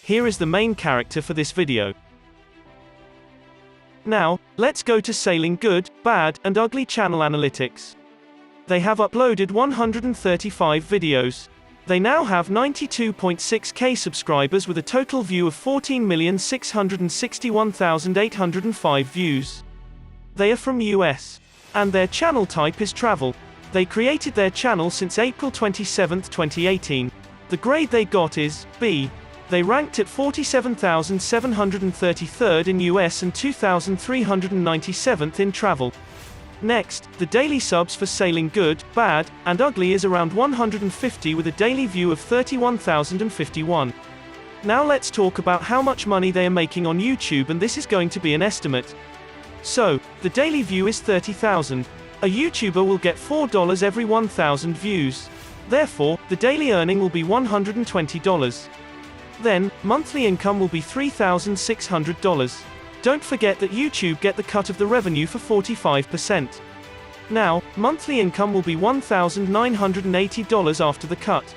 Here is the main character for this video. Now, let's go to Sailing Good, Bad, and Ugly channel analytics. They have uploaded 135 videos. They now have 92.6k subscribers with a total view of 14,661,805 views. They are from US. And their channel type is travel. They created their channel since April 27, 2018. The grade they got is B. They ranked at 47,733rd in US and 2,397th in travel. Next, the daily subs for Sailing Good, Bad, and Ugly is around 150 with a daily view of 31,051. Now let's talk about how much money they are making on YouTube, and this is going to be an estimate. So, the daily view is 30,000. A YouTuber will get $4 every 1,000 views. Therefore, the daily earning will be $120. Then, monthly income will be $3,600. Don't forget that YouTube get the cut of the revenue for 45%. Now, monthly income will be $1,980 after the cut.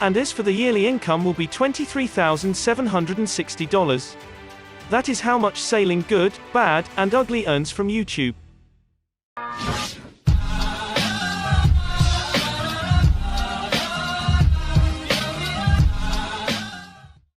And as for the yearly income will be $23,760. That is how much Sailing Good, Bad, and Ugly earns from YouTube.